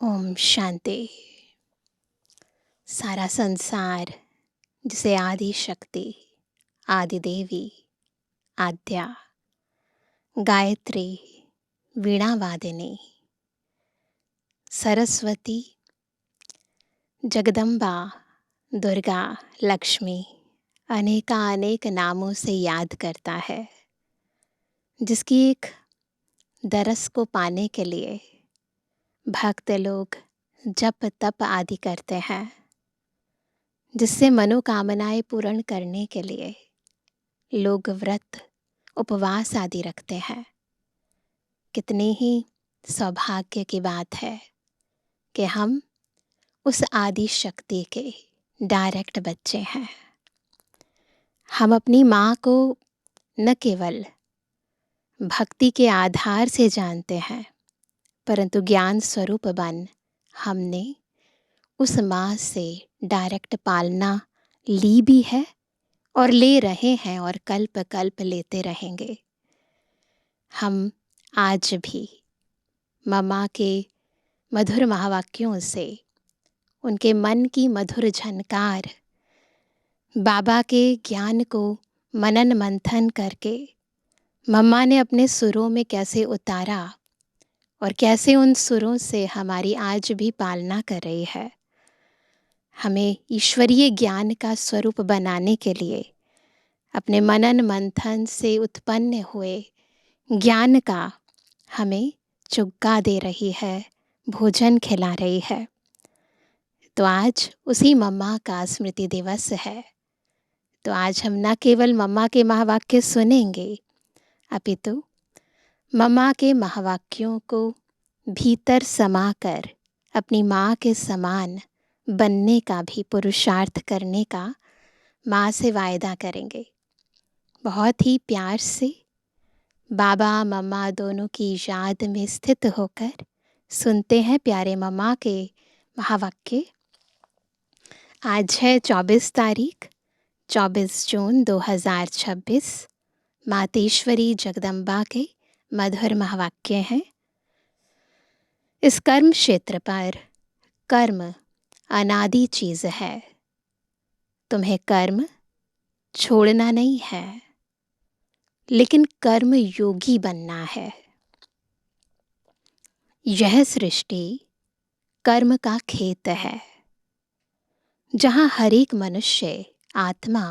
ओम शांति। सारा संसार जिसे आदि शक्ति, आदि देवी, आद्या, गायत्री, वीणा वादिनी, सरस्वती, जगदम्बा, दुर्गा, लक्ष्मी अनेकानेक नामों से याद करता है, जिसकी एक दरस को पाने के लिए भक्त लोग जप तप आदि करते हैं, जिससे मनोकामनाएं पूर्ण करने के लिए लोग व्रत उपवास आदि रखते हैं। कितनी ही सौभाग्य की बात है कि हम उस आदि शक्ति के डायरेक्ट बच्चे हैं। हम अपनी माँ को न केवल भक्ति के आधार से जानते हैं, परंतु ज्ञान स्वरूप बन हमने उस माँ से डायरेक्ट पालना ली भी है और ले रहे हैं और कल्प कल्प लेते रहेंगे। हम आज भी मम्मा के मधुर महावाक्यों से, उनके मन की मधुर झनकार, बाबा के ज्ञान को मनन मंथन करके मम्मा ने अपने सुरों में कैसे उतारा और कैसे उन सुरों से हमारी आज भी पालना कर रही है। हमें ईश्वरीय ज्ञान का स्वरूप बनाने के लिए अपने मनन मंथन से उत्पन्न हुए ज्ञान का हमें चुग्गा दे रही है, भोजन खिला रही है। तो आज उसी मम्मा का स्मृति दिवस है। तो आज हम न केवल मम्मा के महावाक्य सुनेंगे, अपितु मम्मा के महावाक्यों को भीतर समाकर अपनी माँ के समान बनने का भी पुरुषार्थ करने का माँ से वायदा करेंगे। बहुत ही प्यार से बाबा मम्मा दोनों की याद में स्थित होकर सुनते हैं प्यारे मम्मा के महावाक्य। आज है 24 तारीख 24 जून 2026। मातेश्वरी जगदम्बा के मधुर महावाक्य हैं। इस कर्म क्षेत्र पर कर्म अनादि चीज है। तुम्हें कर्म छोड़ना नहीं है, लेकिन कर्म योगी बनना है। यह सृष्टि कर्म का खेत है, जहां हर एक मनुष्य आत्मा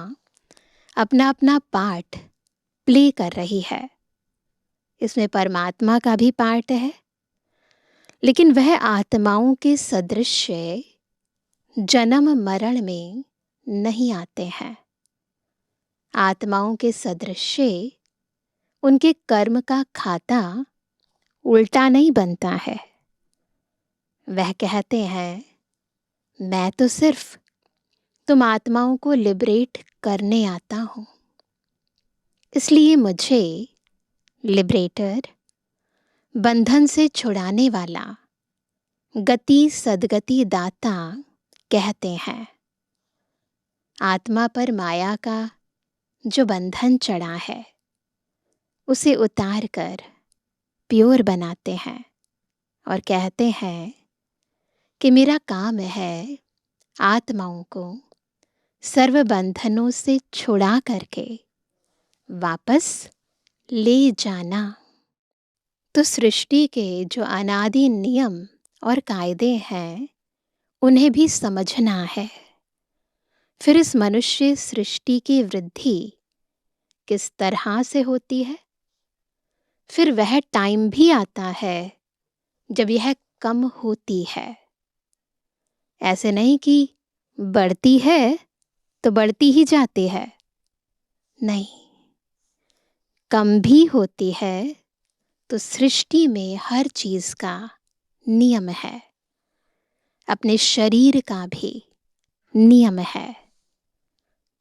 अपना अपना पार्ट प्ले कर रही है। इसमें परमात्मा का भी पार्ट है, लेकिन वह आत्माओं के सदृश जन्म मरण में नहीं आते हैं। आत्माओं के सदृश उनके कर्म का खाता उल्टा नहीं बनता है। वह कहते हैं, मैं तो सिर्फ तुम आत्माओं को लिबरेट करने आता हूं, इसलिए मुझे लिबरेटर, बंधन से छुड़ाने वाला, गति सदगति दाता कहते हैं। आत्मा पर माया का जो बंधन चढ़ा है, उसे उतार कर प्योर बनाते हैं और कहते हैं कि मेरा काम है आत्माओं को सर्व बंधनों से छुड़ा करके वापस ले जाना। तो सृष्टि के जो अनादि नियम और कायदे हैं, उन्हें भी समझना है। फिर इस मनुष्य सृष्टि की वृद्धि किस तरह से होती है। फिर वह टाइम भी आता है जब यह कम होती है। ऐसे नहीं कि बढ़ती है तो बढ़ती ही जाती है, नहीं, कम भी होती है। तो सृष्टि में हर चीज का नियम है, अपने शरीर का भी नियम है।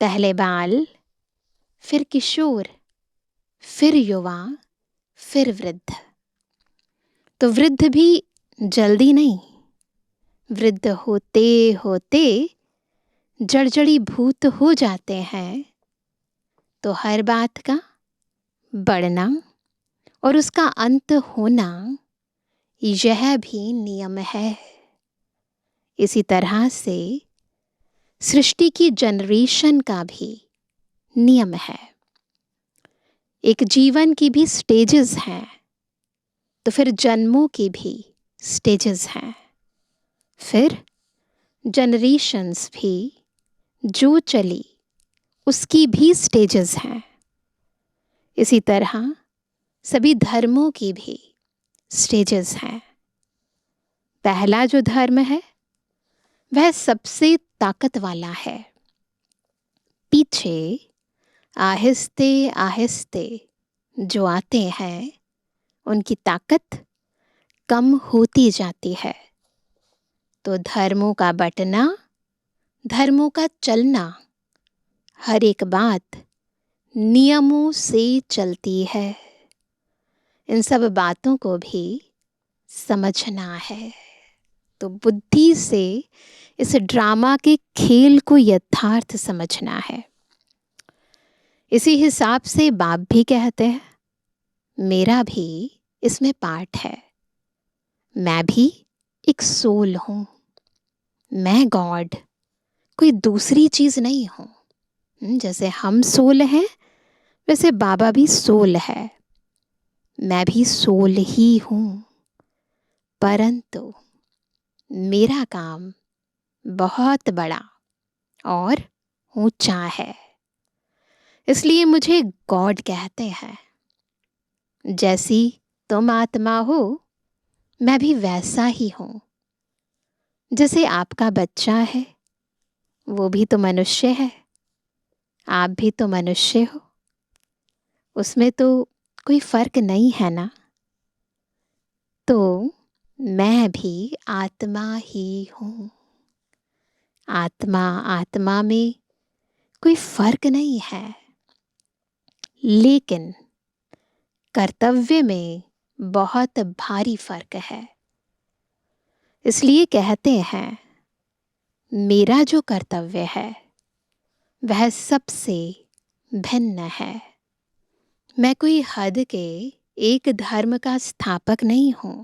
पहले बाल, फिर किशोर, फिर युवा, फिर वृद्ध। तो वृद्ध भी जल्दी नहीं, वृद्ध होते होते जड़जड़ी भूत हो जाते हैं। तो हर बात का बढ़ना और उसका अंत होना, यह भी नियम है। इसी तरह से सृष्टि की जनरेशन का भी नियम है। एक जीवन की भी स्टेजेस हैं, तो फिर जन्मों की भी स्टेजेस हैं, फिर जनरेशंस भी जो चली उसकी भी स्टेजेस हैं। इसी तरह सभी धर्मों की भी स्टेजेस हैं। पहला जो धर्म है वह सबसे ताकत वाला है। पीछे आहिस्ते आहिस्ते जो आते हैं उनकी ताकत कम होती जाती है। तो धर्मों का बंटना, धर्मों का चलना, हर एक बात नियमों से चलती है। इन सब बातों को भी समझना है। तो बुद्धि से इस ड्रामा के खेल को यथार्थ समझना है। इसी हिसाब से बाप भी कहते हैं, मेरा भी इसमें पार्ट है। मैं भी एक सोल हूं। मैं गॉड कोई दूसरी चीज नहीं हूं। जैसे हम सोल हैं वैसे बाबा भी सोल है। मैं भी सोल ही हूं, परंतु मेरा काम बहुत बड़ा और ऊंचा है, इसलिए मुझे गॉड कहते हैं। जैसी तुम आत्मा हो मैं भी वैसा ही हूं। जैसे आपका बच्चा है वो भी तो मनुष्य है, आप भी तो मनुष्य हो। उसमें तो कोई फर्क नहीं है ना। तो मैं भी आत्मा ही हूं। आत्मा आत्मा में कोई फर्क नहीं है, लेकिन कर्तव्य में बहुत भारी फर्क है। इसलिए कहते हैं मेरा जो कर्तव्य है वह सबसे भिन्न है। मैं कोई हद के एक धर्म का स्थापक नहीं हूं।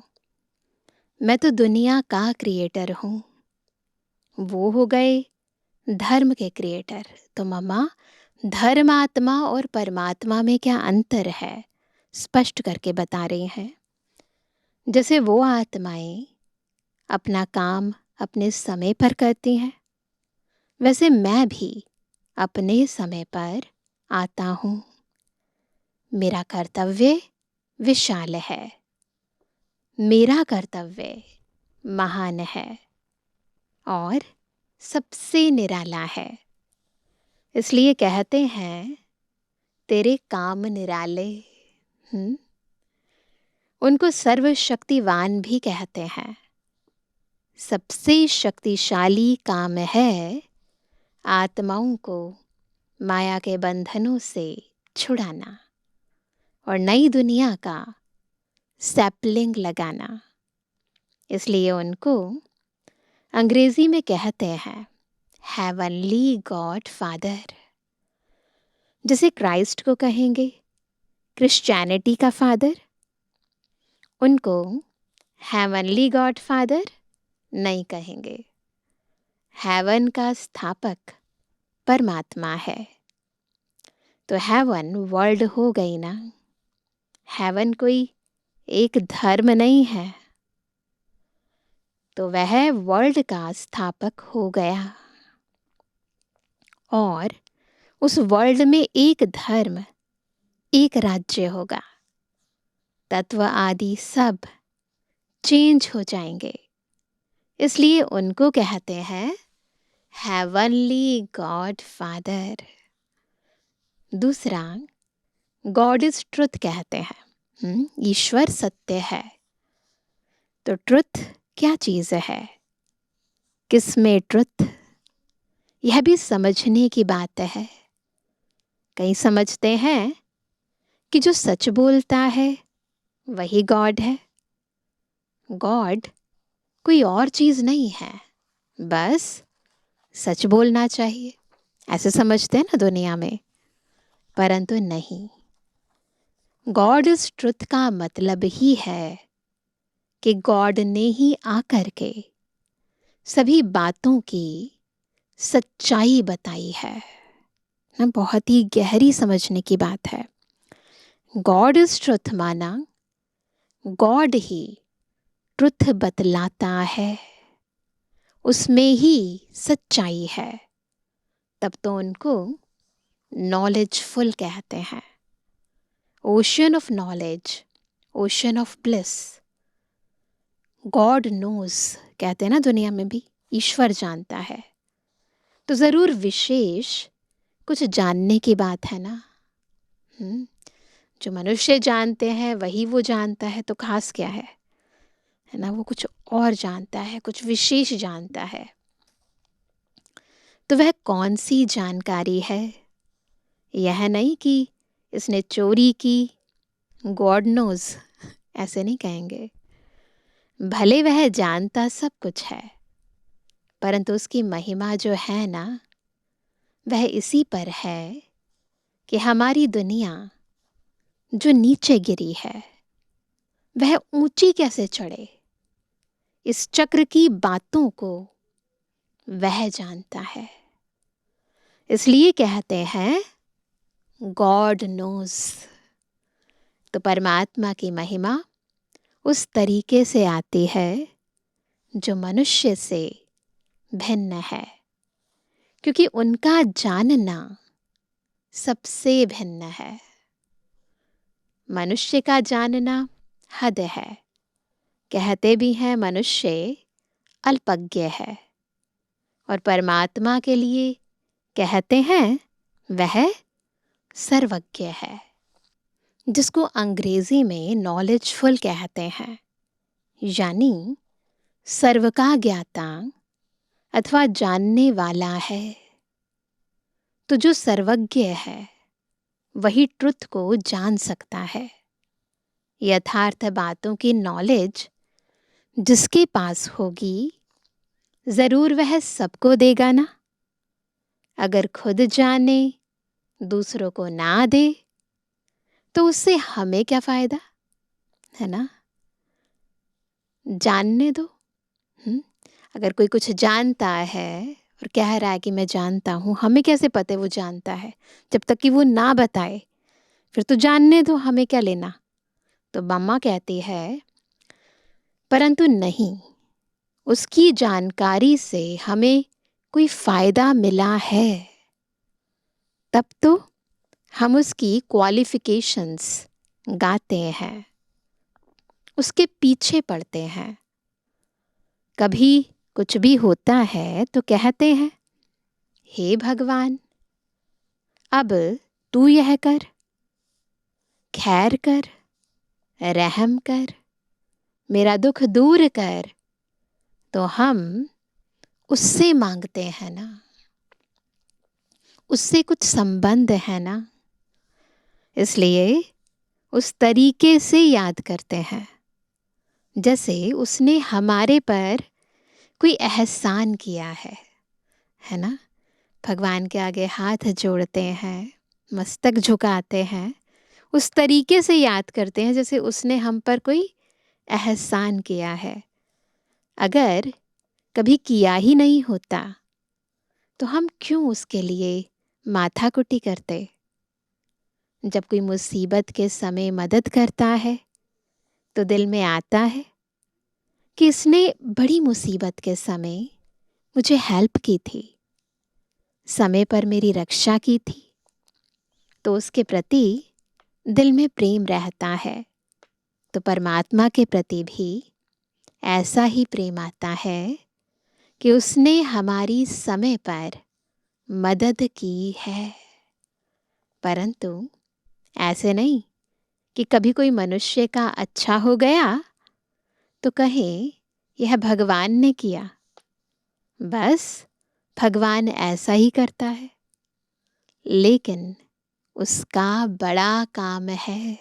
मैं तो दुनिया का क्रिएटर हूं। वो हो गए धर्म के क्रिएटर। तो मम्मा धर्मात्मा और परमात्मा में क्या अंतर है स्पष्ट करके बता रही हैं। जैसे वो आत्माएं अपना काम अपने समय पर करती हैं, वैसे मैं भी अपने समय पर आता हूं। मेरा कर्तव्य विशाल है, मेरा कर्तव्य महान है और सबसे निराला है। इसलिए कहते हैं तेरे काम निराले। उनको सर्वशक्तिवान भी कहते हैं। सबसे शक्तिशाली काम है आत्माओं को माया के बंधनों से छुड़ाना और नई दुनिया का सैपलिंग लगाना। इसलिए उनको अंग्रेजी में कहते हैं हेवनली गॉड फादर। जैसे क्राइस्ट को कहेंगे क्रिश्चियनिटी का फादर, उनको हेवनली गॉड फादर नहीं कहेंगे। हेवन का स्थापक परमात्मा है। तो हेवन वर्ल्ड हो गई ना। हेवन कोई एक धर्म नहीं है, तो वह वर्ल्ड का स्थापक हो गया। और उस वर्ल्ड में एक धर्म, एक राज्य होगा। तत्व आदि सब चेंज हो जाएंगे। इसलिए उनको कहते हैं हेवनली गॉड फादर। दूसरा गॉड इज ट्रुथ कहते हैं। ईश्वर सत्य है। तो ट्रुथ क्या चीज है, किसमें ट्रुथ, यह भी समझने की बात है। कई समझते हैं कि जो सच बोलता है वही गॉड है। गॉड कोई और चीज नहीं है, बस सच बोलना चाहिए, ऐसे समझते हैं ना दुनिया में। परंतु नहीं, गॉड इज ट्रुथ का मतलब ही है कि गॉड ने ही आकर के सभी बातों की सच्चाई बताई है ना। बहुत ही गहरी समझने की बात है। गॉड इज ट्रुथ माना, गॉड ही ट्रुथ बतलाता है, उसमें ही सच्चाई है। तब तो उनको नॉलेजफुल कहते हैं। Ocean of knowledge, ocean of bliss. God knows कहते हैं ना, दुनिया में भी ईश्वर जानता है। तो जरूर विशेष कुछ जानने की बात है ना। जो मनुष्य जानते हैं वही वो जानता है, तो खास क्या है ना। वो कुछ और जानता है, कुछ विशेष जानता है। तो वह कौन सी जानकारी है? यह नहीं कि इसने चोरी की, गॉड नोज, ऐसे नहीं कहेंगे। भले वह जानता सब कुछ है, परंतु उसकी महिमा जो है ना, वह इसी पर है कि हमारी दुनिया जो नीचे गिरी है वह ऊंची कैसे चढ़े। इस चक्र की बातों को वह जानता है। इसलिए कहते हैं गॉड नोज। तो परमात्मा की महिमा उस तरीके से आती है जो मनुष्य से भिन्न है, क्योंकि उनका जानना सबसे भिन्न है। मनुष्य का जानना हद है। कहते भी हैं मनुष्य अल्पज्ञ है, और परमात्मा के लिए कहते हैं वह सर्वज्ञ है, जिसको अंग्रेजी में नॉलेजफुल कहते हैं, यानी सर्व का ज्ञाता अथवा जानने वाला है। तो जो सर्वज्ञ है वही ट्रुथ को जान सकता है। यथार्थ बातों की नॉलेज जिसके पास होगी जरूर वह सबको देगा ना। अगर खुद जाने दूसरों को ना दे तो उससे हमें क्या फायदा, है ना। जानने दो। अगर कोई कुछ जानता है और कह रहा है कि मैं जानता हूँ, हमें कैसे पता है वो जानता है? जब तक कि वो ना बताए फिर तो जानने दो, हमें क्या लेना। तो मम्मा कहती है परंतु नहीं, उसकी जानकारी से हमें कोई फायदा मिला है तब तो हम उसकी क्वालिफिकेशंस गाते हैं, उसके पीछे पड़ते हैं। कभी कुछ भी होता है तो कहते हैं हे भगवान, अब तू यह कर, खैर कर, रहम कर, मेरा दुख दूर कर। तो हम उससे मांगते हैं ना, उससे कुछ संबंध है ना, इसलिए उस तरीके से याद करते हैं जैसे उसने हमारे पर कोई एहसान किया है ना। भगवान के आगे हाथ जोड़ते हैं, मस्तक झुकाते हैं, उस तरीके से याद करते हैं जैसे उसने हम पर कोई एहसान किया है। अगर कभी किया ही नहीं होता तो हम क्यों उसके लिए माथा कुटी करते। जब कोई मुसीबत के समय मदद करता है तो दिल में आता है कि इसने बड़ी मुसीबत के समय मुझे हेल्प की थी, समय पर मेरी रक्षा की थी, तो उसके प्रति दिल में प्रेम रहता है। तो परमात्मा के प्रति भी ऐसा ही प्रेम आता है कि उसने हमारी समय पर मदद की है। परंतु ऐसे नहीं कि कभी कोई मनुष्य का अच्छा हो गया तो कहें यह भगवान ने किया। बस भगवान ऐसा ही करता है, लेकिन उसका बड़ा काम है,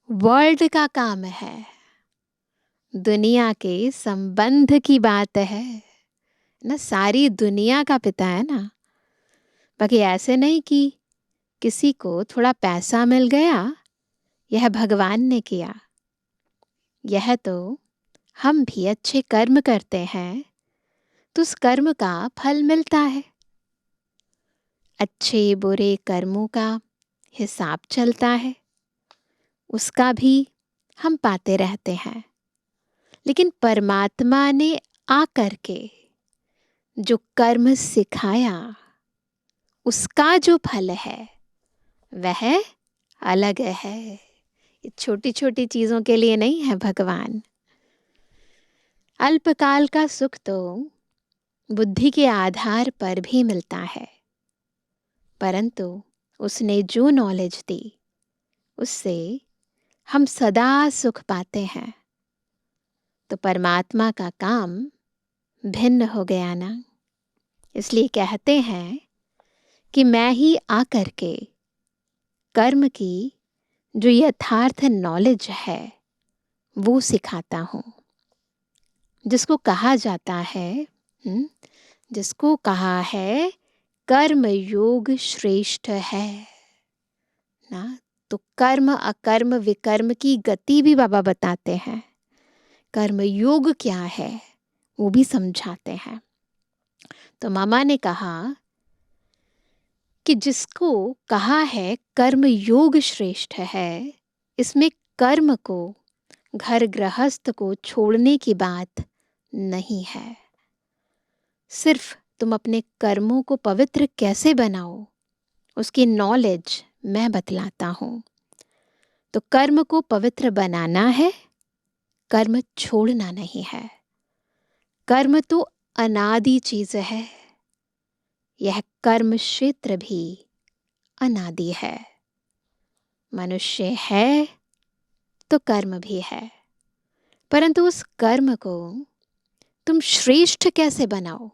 वर्ल्ड का काम है, दुनिया के संबंध की बात है ना। सारी दुनिया का पिता है ना। बाकी ऐसे नहीं कि किसी को थोड़ा पैसा मिल गया, यह भगवान ने किया। यह तो हम भी अच्छे कर्म करते हैं तो उस कर्म का फल मिलता है। अच्छे बुरे कर्मों का हिसाब चलता है, उसका भी हम पाते रहते हैं। लेकिन परमात्मा ने आकर के जो कर्म सिखाया, उसका जो फल है वह अलग है। ये छोटी छोटी चीजों के लिए नहीं है भगवान। अल्पकाल का सुख तो बुद्धि के आधार पर भी मिलता है, परंतु उसने जो नॉलेज दी उससे हम सदा सुख पाते हैं। तो परमात्मा का काम भिन्न हो गया ना। इसलिए कहते हैं कि मैं ही आकर के कर्म की जो यथार्थ नॉलेज है वो सिखाता हूँ। जिसको कहा जाता है जिसको कहा है कर्म योग श्रेष्ठ है ना। तो कर्म अकर्म विकर्म की गति भी बाबा बताते हैं। कर्म योग क्या है वो भी समझाते हैं। तो मामा ने कहा कि जिसको कहा है कर्म योग श्रेष्ठ है, इसमें कर्म को, घर गृहस्थ को छोड़ने की बात नहीं है। सिर्फ तुम अपने कर्मों को पवित्र कैसे बनाओ उसकी नॉलेज मैं बतलाता हूँ। तो कर्म को पवित्र बनाना है, कर्म छोड़ना नहीं है। कर्म तो अनादि चीज है, यह कर्म क्षेत्र भी अनादि है। मनुष्य है तो कर्म भी है, परंतु उस कर्म को तुम श्रेष्ठ कैसे बनाओ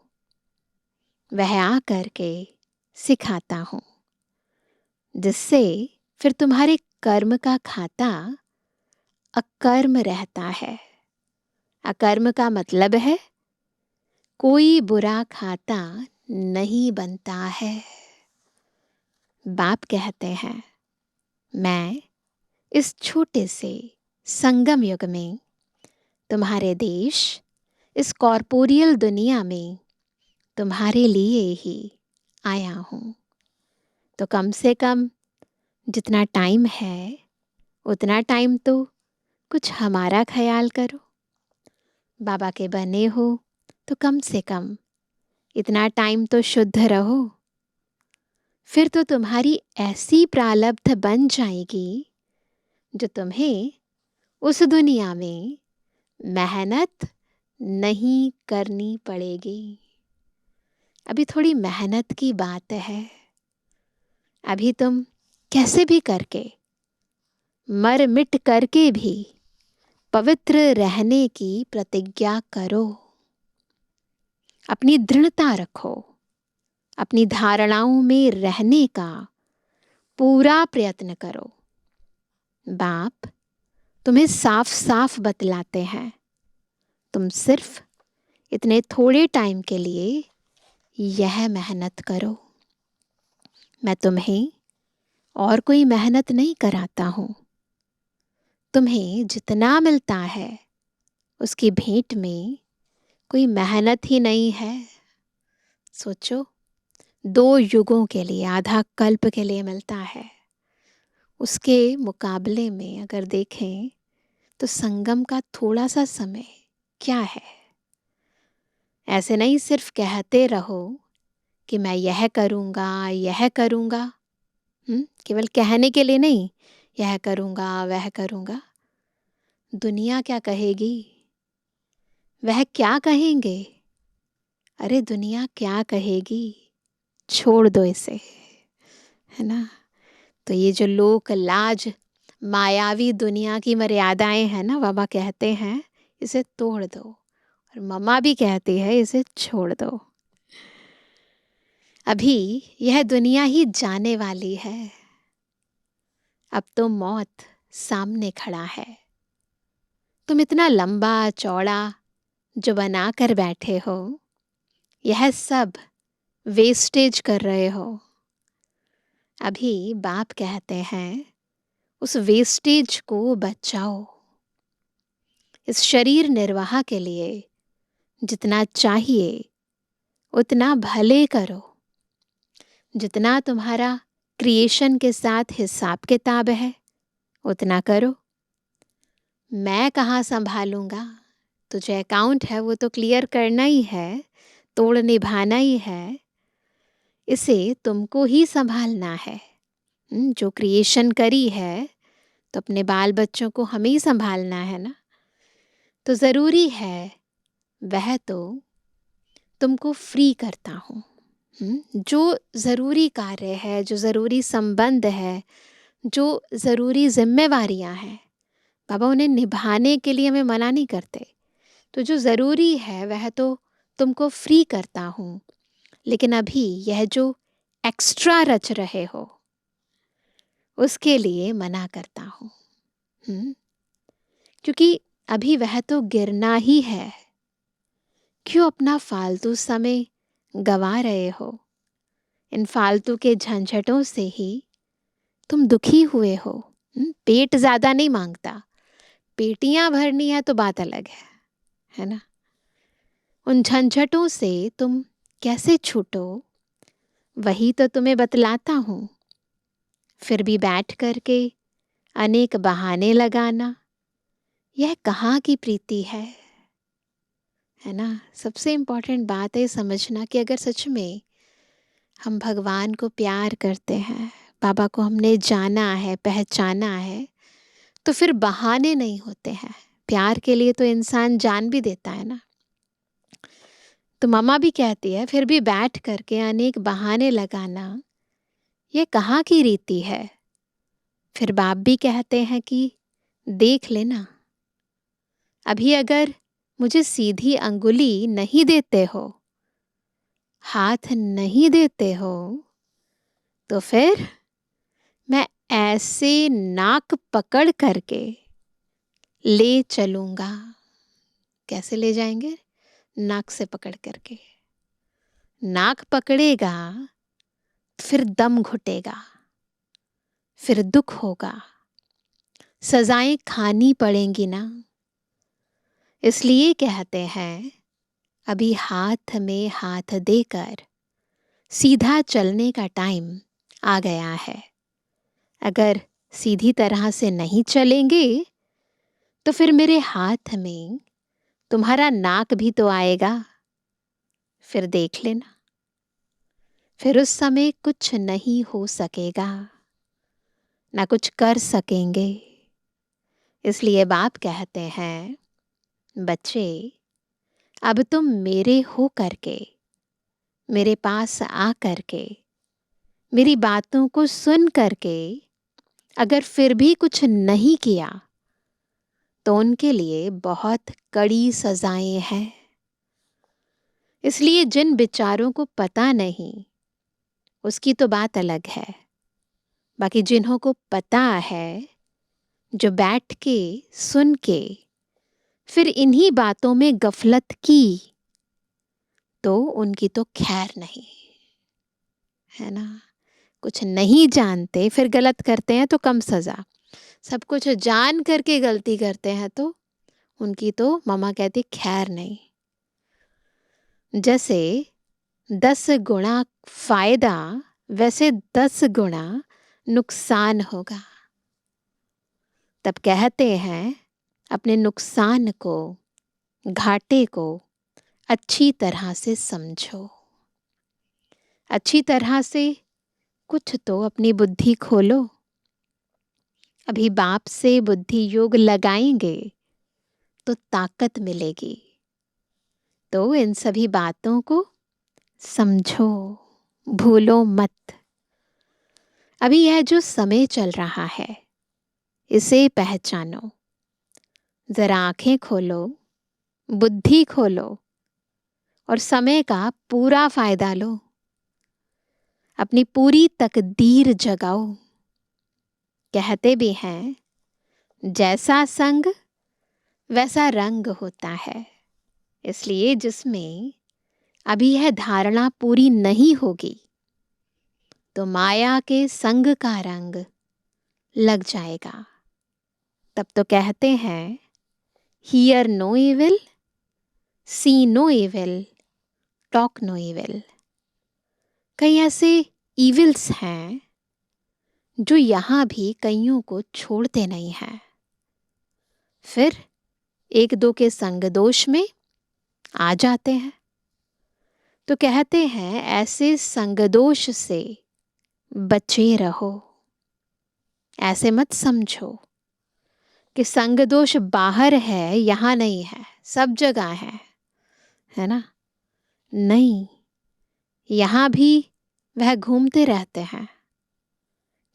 वह आकर के सिखाता हूं, जिससे फिर तुम्हारे कर्म का खाता अकर्म रहता है। अकर्म का मतलब है कोई बुरा खाता नहीं बनता है। बाप कहते हैं मैं इस छोटे से संगम युग में तुम्हारे देश, इस कॉर्पोरियल दुनिया में तुम्हारे लिए ही आया हूं। तो कम से कम जितना टाइम है उतना टाइम तो कुछ हमारा ख्याल करो। बाबा के बने हो तो कम से कम इतना टाइम तो शुद्ध रहो। फिर तो तुम्हारी ऐसी प्रारब्ध बन जाएगी जो तुम्हें उस दुनिया में मेहनत नहीं करनी पड़ेगी। अभी थोड़ी मेहनत की बात है। अभी तुम कैसे भी करके, मर मिट करके भी पवित्र रहने की प्रतिज्ञा करो। अपनी दृढ़ता रखो, अपनी धारणाओं में रहने का पूरा प्रयत्न करो। बाप तुम्हें साफ साफ बतलाते हैं, तुम सिर्फ इतने थोड़े टाइम के लिए यह मेहनत करो। मैं तुम्हें और कोई मेहनत नहीं कराता हूं। तुम्हें जितना मिलता है उसकी भेंट में कोई मेहनत ही नहीं है। सोचो, 2 युगों के लिए, आधा कल्प के लिए मिलता है। उसके मुकाबले में अगर देखें तो संगम का थोड़ा सा समय क्या है। ऐसे नहीं सिर्फ कहते रहो कि मैं यह करूँगा यह करूँगा, केवल कहने के लिए नहीं, यह करूँगा वह करूँगा। दुनिया क्या कहेगी, वह क्या कहेंगे। अरे दुनिया क्या कहेगी, छोड़ दो इसे, है ना। तो ये जो लोक लाज मायावी दुनिया की मर्यादाएं हैं ना, बाबा कहते हैं इसे तोड़ दो। और मम्मा भी कहती है इसे छोड़ दो। अभी यह दुनिया ही जाने वाली है। अब तो मौत सामने खड़ा है। तुम इतना लंबा चौड़ा जो बना कर बैठे हो, यह सब वेस्टेज कर रहे हो। अभी बाप कहते हैं उस वेस्टेज को बचाओ। इस शरीर निर्वाह के लिए जितना चाहिए उतना भले करो। जितना तुम्हारा क्रिएशन के साथ हिसाब किताब है उतना करो। मैं कहाँ संभालूंगा? तुझे अकाउंट है वो तो क्लियर करना ही है, तोड़ निभाना ही है, इसे तुमको ही संभालना है। जो क्रिएशन करी है तो अपने बाल बच्चों को हमें ही संभालना है ना। तो ज़रूरी है वह तो तुमको फ्री करता हूँ। जो ज़रूरी कार्य है, जो ज़रूरी संबंध है, जो ज़रूरी जिम्मेवारियाँ हैं, बाबा उन्हें निभाने के लिए हमें मना नहीं करते। तो जो ज़रूरी है वह तो तुमको फ्री करता हूँ, लेकिन अभी यह जो एक्स्ट्रा रच रहे हो उसके लिए मना करता हूँ। क्योंकि अभी वह तो गिरना ही है। क्यों अपना फालतू समय गंवा रहे हो? इन फालतू के झंझटों से ही तुम दुखी हुए हो। पेट ज़्यादा नहीं मांगता, पेटियां भरनी है तो बात अलग है ना। उन झंझटों से तुम कैसे छूटो वही तो तुम्हें बतलाता हूँ। फिर भी बैठ करके अनेक बहाने लगाना, यह कहाँ की प्रीति है ना। सबसे इम्पोर्टेंट बात है समझना कि अगर सच में हम भगवान को प्यार करते हैं, बाबा को हमने जाना है, पहचाना है, तो फिर बहाने नहीं होते हैं। प्यार के लिए तो इंसान जान भी देता है ना। तो मम्मा भी कहती है फिर भी बैठ करके अनेक बहाने लगाना ये कहाँ की रीति है। फिर बाप भी कहते हैं कि देख लेना, अभी अगर मुझे सीधी अंगुली नहीं देते हो, हाथ नहीं देते हो, तो फिर मैं ऐसे नाक पकड़ करके ले चलूंगा। कैसे ले जाएंगे? नाक से पकड़ करके। नाक पकड़ेगा फिर दम घुटेगा, फिर दुख होगा, सजाएं खानी पड़ेंगी ना। इसलिए कहते हैं अभी हाथ में हाथ देकर सीधा चलने का टाइम आ गया है। अगर सीधी तरह से नहीं चलेंगे तो फिर मेरे हाथ में तुम्हारा नाक भी तो आएगा। फिर देख लेना, फिर उस समय कुछ नहीं हो सकेगा, ना कुछ कर सकेंगे। इसलिए बाप कहते हैं बच्चे अब तुम मेरे हो करके, मेरे पास आ करके, मेरी बातों को सुन करके अगर फिर भी कुछ नहीं किया तो उनके लिए बहुत कड़ी सजाएं हैं। इसलिए जिन बिचारों को पता नहीं उसकी तो बात अलग है, बाकी जिन्हों को पता है, जो बैठ के सुन के फिर इन्हीं बातों में गफलत की, तो उनकी तो खैर नहीं है ना। कुछ नहीं जानते फिर गलत करते हैं तो कम सजा, सब कुछ जान करके गलती करते हैं तो उनकी तो मम्मा कहती खैर नहीं। जैसे 10 गुना फायदा वैसे 10 गुना नुकसान होगा। तब कहते हैं अपने नुकसान को, घाटे को अच्छी तरह से समझो। अच्छी तरह से कुछ तो अपनी बुद्धि खोलो। अभी बाप से बुद्धि योग लगाएंगे तो ताकत मिलेगी। तो इन सभी बातों को समझो, भूलो मत। अभी यह जो समय चल रहा है इसे पहचानो। जरा आंखें खोलो, बुद्धि खोलो और समय का पूरा फायदा लो। अपनी पूरी तकदीर जगाओ। कहते भी हैं जैसा संग वैसा रंग होता है। इसलिए जिसमें अभी यह धारणा पूरी नहीं होगी तो माया के संग का रंग लग जाएगा। तब तो कहते हैं hear no evil, see no evil, talk no evil. कई ऐसे इविल्स हैं जो यहाँ भी कईयों को छोड़ते नहीं हैं, फिर एक दो के संग दोष में आ जाते हैं। तो कहते हैं ऐसे संग दोष से बचे रहो। ऐसे मत समझो कि संग दोष बाहर है, यहाँ नहीं है, सब जगह है ना? नहीं, यहाँ भी वह घूमते रहते हैं,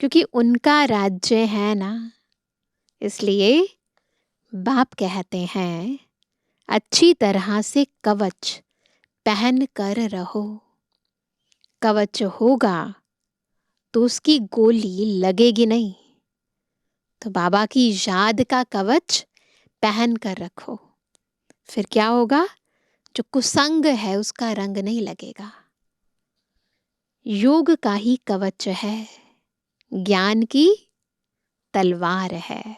क्योंकि उनका राज्य है ना। इसलिए बाप कहते हैं अच्छी तरह से कवच पहन कर रहो। कवच होगा तो उसकी गोली लगेगी नहीं। तो बाबा की याद का कवच पहन कर रखो, फिर क्या होगा? जो कुसंग है उसका रंग नहीं लगेगा। योग का ही कवच है, ज्ञान की तलवार है।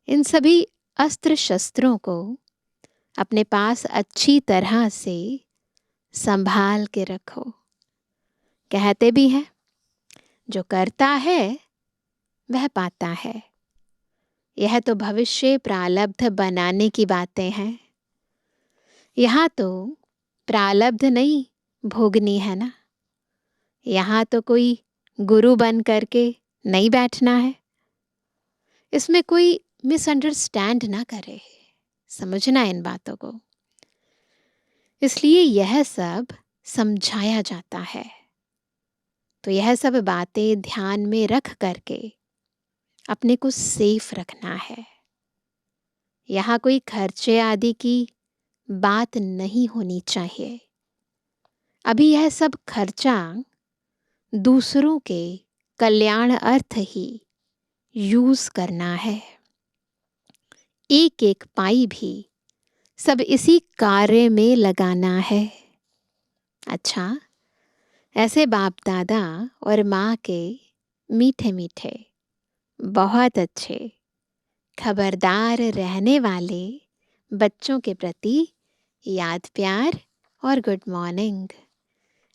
इन सभी अस्त्र शस्त्रों को अपने पास अच्छी तरह से संभाल के रखो। कहते भी हैं जो करता है वह पाता है। यह तो भविष्य प्रारब्ध बनाने की बातें हैं। यहाँ तो प्रारब्ध नहीं भोगनी है ना। यहाँ तो कोई गुरु बन करके नहीं बैठना है। इसमें कोई मिसअंडरस्टैंड ना करे, समझना इन बातों को। इसलिए यह सब समझाया जाता है। तो यह सब बातें ध्यान में रख करके अपने को सेफ रखना है। यहाँ कोई खर्चे आदि की बात नहीं होनी चाहिए। अभी यह सब खर्चा दूसरों के कल्याण अर्थ ही यूज करना है। एक एक पाई भी सब इसी कार्य में लगाना है। अच्छा, ऐसे बाप दादा और माँ के मीठे मीठे, बहुत अच्छे, खबरदार रहने वाले बच्चों के प्रति याद प्यार और गुड मॉर्निंग।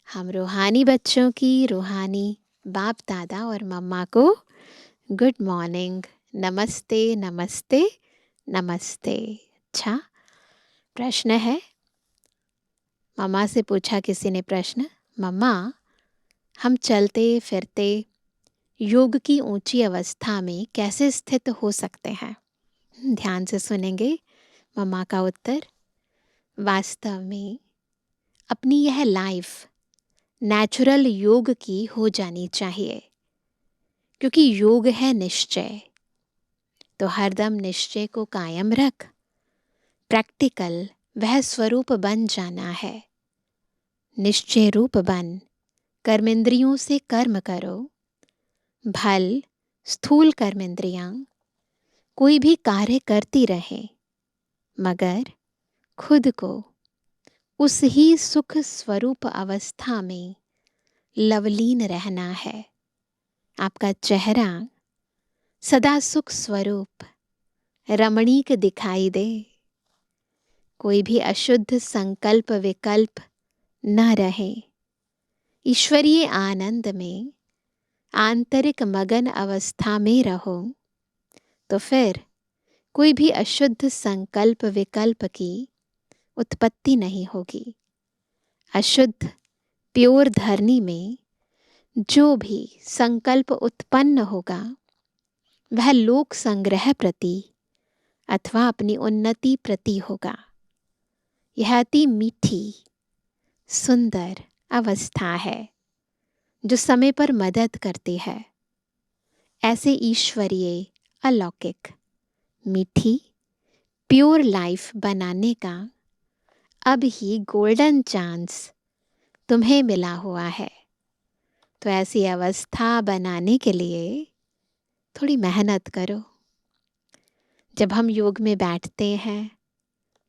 हम रूहानी बच्चों की रूहानी बाप दादा और मम्मा को गुड मॉर्निंग, नमस्ते नमस्ते नमस्ते। अच्छा, प्रश्न है, मम्मा से पूछा किसी ने प्रश्न, मम्मा हम चलते फिरते योग की ऊंची अवस्था में कैसे स्थित हो सकते हैं? ध्यान से सुनेंगे मम्मा का उत्तर। वास्तव में अपनी यह लाइफ नेचुरल योग की हो जानी चाहिए, क्योंकि योग है निश्चय। तो हरदम निश्चय को कायम रख, प्रैक्टिकल वह स्वरूप बन जाना है। निश्चय रूप बन, कर्मेंद्रियों से कर्म करो। भल स्थूल कर्मेंद्रियां कोई भी कार्य करती रहे, मगर खुद को उस ही सुख स्वरूप अवस्था में लवलीन रहना है। आपका चेहरा सदा सुख स्वरूप रमणीक दिखाई दे। कोई भी अशुद्ध संकल्प विकल्प न रहे। ईश्वरीय आनंद में आंतरिक मगन अवस्था में रहो, तो फिर कोई भी अशुद्ध संकल्प विकल्प की उत्पत्ति नहीं होगी। अशुद्ध प्योर धरनी में जो भी संकल्प उत्पन्न होगा वह लोक संग्रह प्रति अथवा अपनी उन्नति प्रति होगा। यह अति मीठी सुंदर अवस्था है जो समय पर मदद करती है। ऐसे ईश्वरीय अलौकिक मीठी प्योर लाइफ बनाने का अब ही गोल्डन चांस तुम्हें मिला हुआ है। तो ऐसी अवस्था बनाने के लिए थोड़ी मेहनत करो। जब हम योग में बैठते हैं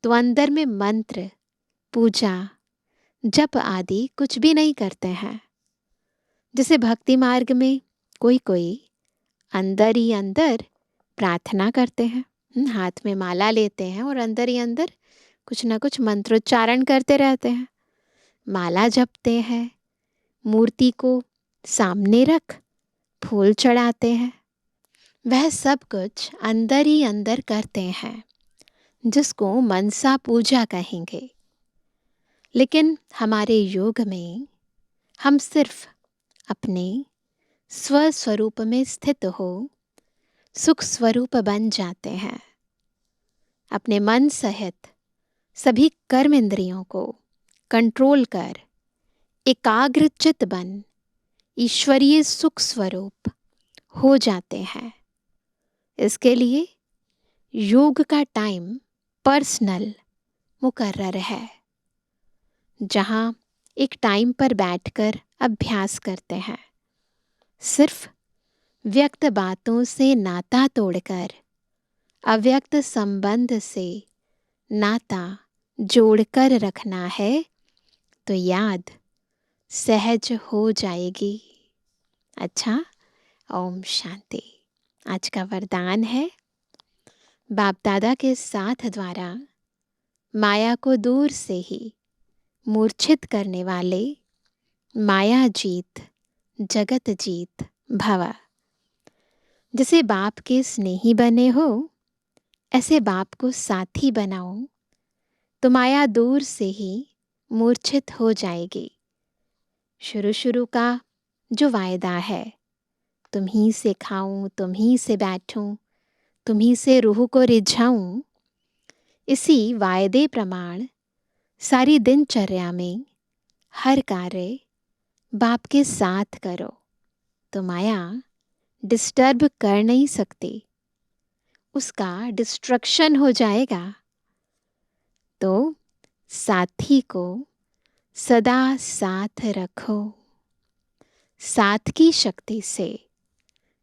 तो अंदर में मंत्र, पूजा, जप आदि कुछ भी नहीं करते हैं। जैसे भक्ति मार्ग में कोई कोई अंदर ही अंदर प्रार्थना करते हैं, हाथ में माला लेते हैं और अंदर ही अंदर कुछ ना कुछ मंत्रोच्चारण करते रहते हैं। माला जपते हैं, मूर्ति को सामने रख फूल चढ़ाते हैं, वह सब कुछ अंदर ही अंदर करते हैं, जिसको मनसा पूजा कहेंगे। लेकिन हमारे योग में हम सिर्फ अपने स्वस्वरूप में स्थित हो सुख स्वरूप बन जाते हैं। अपने मन सहित सभी कर्म इंद्रियों को कंट्रोल कर एकाग्र चित्त बन ईश्वरीय सुख स्वरूप हो जाते हैं। इसके लिए योग का टाइम पर्सनल मुकर्रर है, जहाँ एक टाइम पर बैठकर अभ्यास करते हैं। सिर्फ व्यक्त बातों से नाता तोड़कर अव्यक्त संबंध से नाता जोड़कर रखना है, तो याद सहज हो जाएगी। अच्छा, ओम शांति। आज का वरदान है, बाप दादा के साथ द्वारा माया को दूर से ही मूर्छित करने वाले माया जीत जगत जीत भव। जैसे बाप के स्नेही बने हो, ऐसे बाप को साथी बनाओ तो माया दूर से ही मूर्छित हो जाएगी। शुरू शुरू का जो वायदा है, तुम ही से खाऊं, तुम ही से बैठूं, तुम ही से रूह को रिझाऊं, इसी वायदे प्रमाण सारी दिनचर्या में हर कार्य बाप के साथ करो, तो माया डिस्टर्ब कर नहीं सकती, उसका डिस्ट्रक्शन हो जाएगा। तो साथी को सदा साथ रखो। साथ की शक्ति से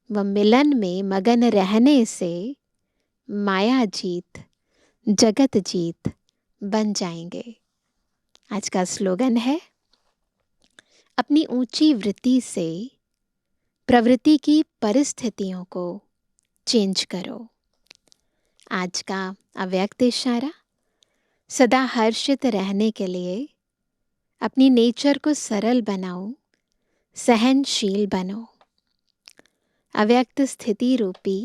व मिलन में मगन रहने से माया जीत जगत जीत बन जाएंगे। आज का स्लोगन है, अपनी ऊंची वृत्ति से प्रवृत्ति की परिस्थितियों को चेंज करो। आज का अव्यक्त इशारा, सदा हर्षित रहने के लिए अपनी नेचर को सरल बनाओ, सहनशील बनो। अव्यक्त स्थिति रूपी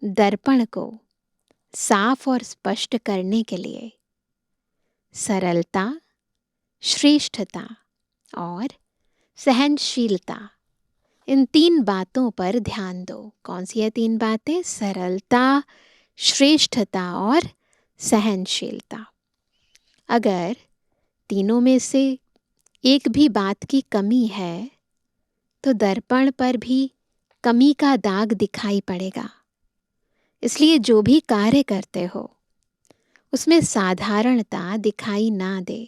दर्पण को साफ और स्पष्ट करने के लिए सरलता, श्रेष्ठता और सहनशीलता, इन 3 बातों पर ध्यान दो। कौन सी है 3 बातें? सरलता, श्रेष्ठता और सहनशीलता। अगर तीनों में से एक भी बात की कमी है, तो दर्पण पर भी कमी का दाग दिखाई पड़ेगा। इसलिए जो भी कार्य करते हो, उसमें साधारणता दिखाई ना दे।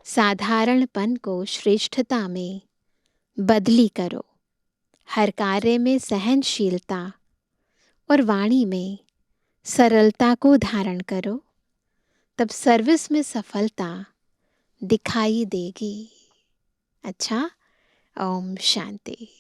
साधारणपन को श्रेष्ठता में बदली करो। हर कार्य में सहनशीलता और वाणी में सरलता को धारण करो, तब सर्विस में सफलता दिखाई देगी। अच्छा, ओम शांति।